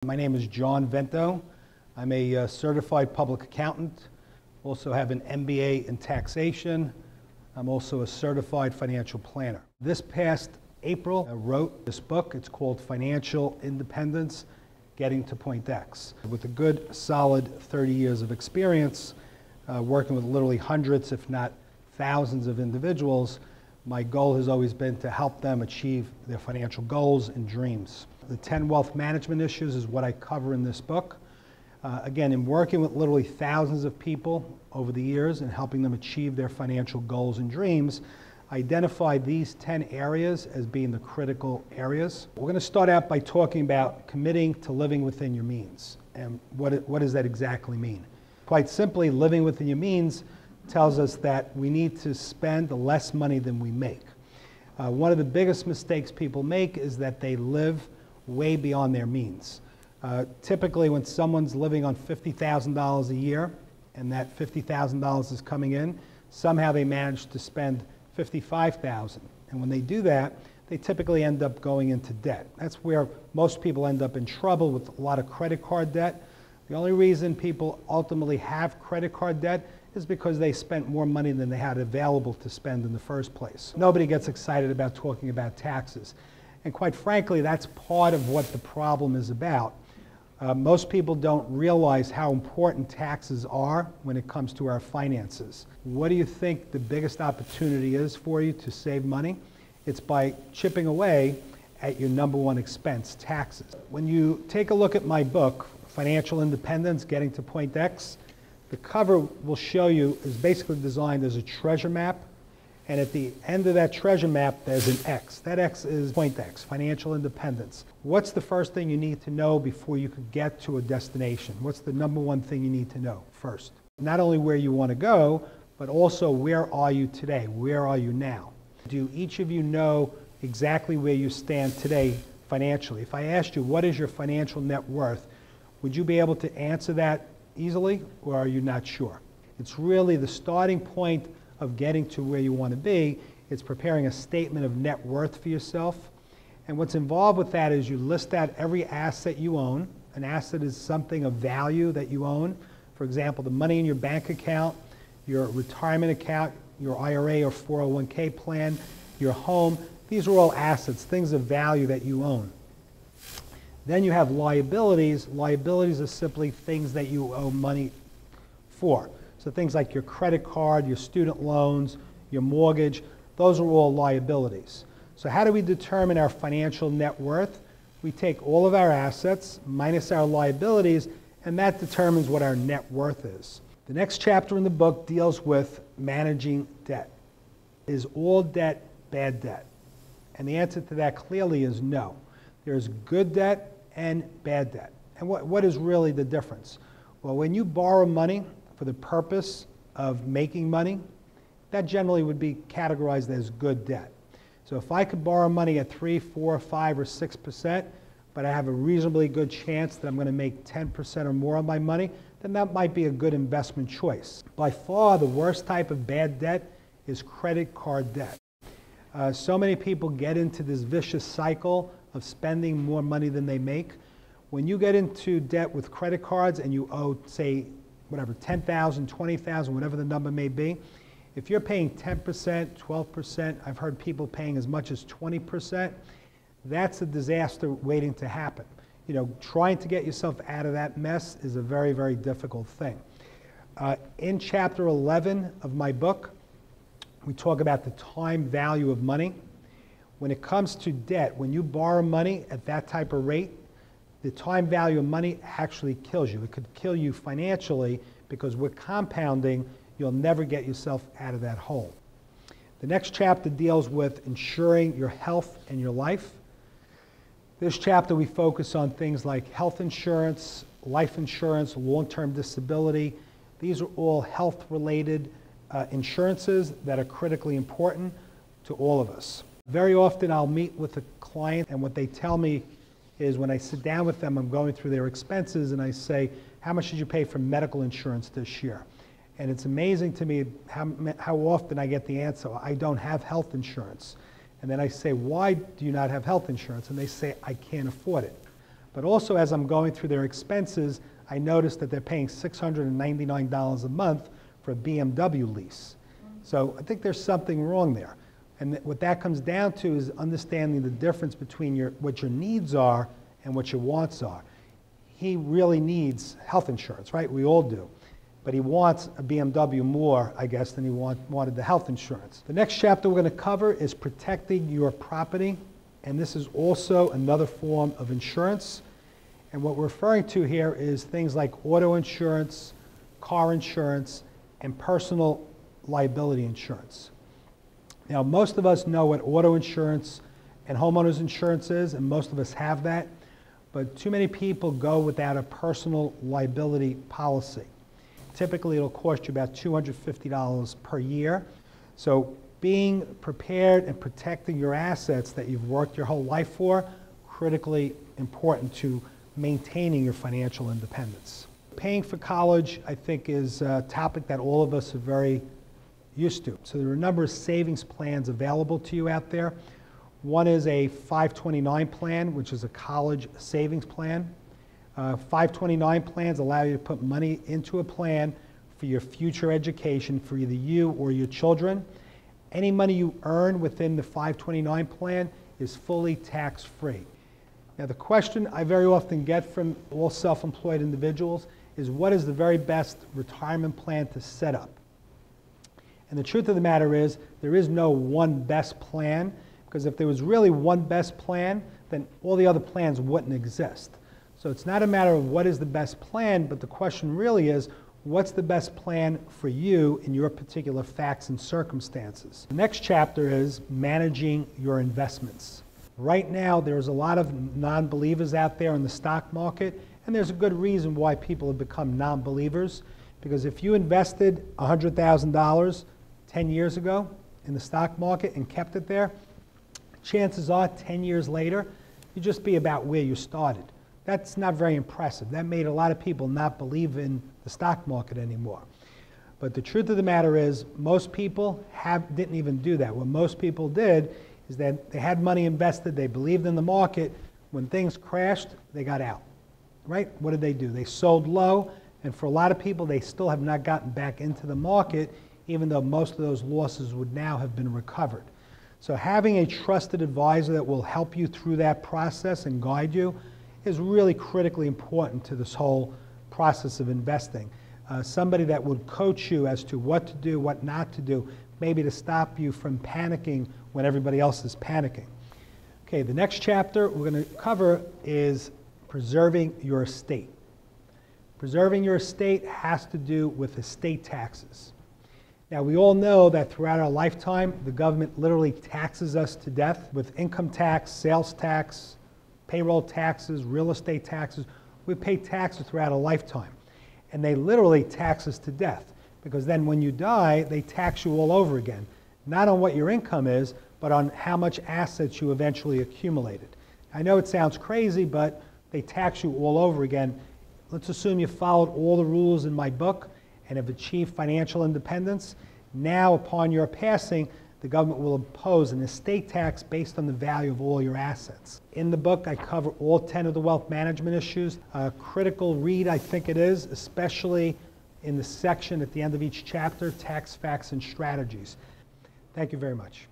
My name is John Vento. I'm a certified public accountant. Also have an MBA in taxation. I'm also a certified financial planner. This past April, I wrote this book. It's called Financial Independence, Getting to Point X. With a good, solid 30 years of experience, working with literally hundreds, if not thousands of individuals, my goal has always been to help them achieve their financial goals and dreams. The 10 wealth management issues is what I cover in this book. Again, in working with literally thousands of people over the years and helping them achieve their financial goals and dreams, I identified these 10 areas as being the critical areas. We're going to start out by talking about committing to living within your means. And what does that exactly mean? Quite simply, living within your means tells us that we need to spend less money than we make. One of the biggest mistakes people make is that they live way beyond their means. Typically, when someone's living on $50,000 a year and that $50,000 is coming in, somehow they manage to spend $55,000. And when they do that, they typically end up going into debt. That's where most people end up in trouble, with a lot of credit card debt. The only reason people ultimately have credit card debt is because they spent more money than they had available to spend in the first place. Nobody gets excited about talking about taxes. And quite frankly, that's part of what the problem is about. Most people don't realize how important taxes are when it comes to our finances. What do you think the biggest opportunity is for you to save money? It's by chipping away at your number one expense, taxes. When you take a look at my book, Financial Independence, Getting to Point X, the cover will show you is basically designed as a treasure map. And at the end of that treasure map, there's an X. That X is Point X, financial independence. What's the first thing you need to know before you could get to a destination? What's the number one thing you need to know first? Not only where you want to go, but also where are you today? Where are you now? Do each of you know exactly where you stand today financially? If I asked you, what is your financial net worth, would you be able to answer that easily, or are you not sure? It's really the starting point of getting to where you want to be. It's preparing a statement of net worth for yourself. And what's involved with that is you list out every asset you own. An asset is something of value that you own. For example, the money in your bank account, your retirement account, your IRA or 401k plan, your home. These are all assets, things of value that you own. Then you have liabilities. Liabilities are simply things that you owe money for. So things like your credit card, your student loans, your mortgage, those are all liabilities. So how do we determine our financial net worth? We take all of our assets minus our liabilities, and that determines what our net worth is. The next chapter in the book deals with managing debt. Is all debt bad debt? And the answer to that clearly is no. There's good debt and bad debt. And what is really the difference? Well, when you borrow money for the purpose of making money, that generally would be categorized as good debt. So if I could borrow money at 3, 4, 5, or 6%, but I have a reasonably good chance that I'm going to make 10% or more on my money, then that might be a good investment choice. By far, the worst type of bad debt is credit card debt. So many people get into this vicious cycle of spending more money than they make. When you get into debt with credit cards and you owe, say, whatever, $10,000, $20,000, whatever the number may be, if you're paying 10%, 12%, I've heard people paying as much as 20%, that's a disaster waiting to happen. You know, trying to get yourself out of that mess is a very, very difficult thing. In chapter 11 of my book, we talk about the time value of money. When it comes to debt, when you borrow money at that type of rate, the time value of money actually kills you. It could kill you financially because with compounding, you'll never get yourself out of that hole. The next chapter deals with ensuring your health and your life. This chapter we focus on things like health insurance, life insurance, long-term disability. These are all health-related insurances that are critically important to all of us. Very often I'll meet with a client, and what they tell me is when I sit down with them, I'm going through their expenses, and I say, how much did you pay for medical insurance this year? And it's amazing to me how often I get the answer, I don't have health insurance. And then I say, why do you not have health insurance? And they say, I can't afford it. But also, as I'm going through their expenses, I noticed that they're paying $699 a month for a BMW lease. So I think there's something wrong there. And what that comes down to is understanding the difference between what your needs are and what your wants are. He really needs health insurance, right? We all do. But he wants a BMW more, I guess, than he wanted the health insurance. The next chapter we're going to cover is protecting your property. And this is also another form of insurance. And what we're referring to here is things like auto insurance, car insurance, and personal liability insurance. Now, most of us know what auto insurance and homeowners insurance is, and most of us have that. But too many people go without a personal liability policy. Typically, it'll cost you about $250 per year. So being prepared and protecting your assets that you've worked your whole life for, critically important to maintaining your financial independence. Paying for college, I think, is a topic that all of us are very used to. So there are a number of savings plans available to you out there. One is a 529 plan, which is a college savings plan. 529 plans allow you to put money into a plan for your future education for either you or your children. Any money you earn within the 529 plan is fully tax-free. Now, the question I very often get from all self-employed individuals is, what is the very best retirement plan to set up? And the truth of the matter is, there is no one best plan, because if there was really one best plan, then all the other plans wouldn't exist. So it's not a matter of what is the best plan, but the question really is, what's the best plan for you in your particular facts and circumstances? The next chapter is managing your investments. Right now, there's a lot of non-believers out there in the stock market, and there's a good reason why people have become non-believers, because if you invested $100,000 10 years ago in the stock market and kept it there, chances are 10 years later, you'd just be about where you started. That's not very impressive. That made a lot of people not believe in the stock market anymore. But the truth of the matter is, most people didn't even do that. What most people did is that they had money invested, they believed in the market. When things crashed, they got out, right? What did they do? They sold low, and for a lot of people, they still have not gotten back into the market, even though most of those losses would now have been recovered. So having a trusted advisor that will help you through that process and guide you is really critically important to this whole process of investing. Somebody that would coach you as to what to do, what not to do, maybe to stop you from panicking when everybody else is panicking. Okay, the next chapter we're going to cover is preserving your estate. Preserving your estate has to do with estate taxes. Now, we all know that throughout our lifetime, the government literally taxes us to death with income tax, sales tax, payroll taxes, real estate taxes. We pay taxes throughout a lifetime. And they literally tax us to death, because then when you die, they tax you all over again. Not on what your income is, but on how much assets you eventually accumulated. I know it sounds crazy, but they tax you all over again. Let's assume you followed all the rules in my book and have achieved financial independence. Now, upon your passing, the government will impose an estate tax based on the value of all your assets. In the book, I cover all 10 of the wealth management issues. A critical read, I think it is, especially in the section at the end of each chapter, Tax Facts and Strategies. Thank you very much.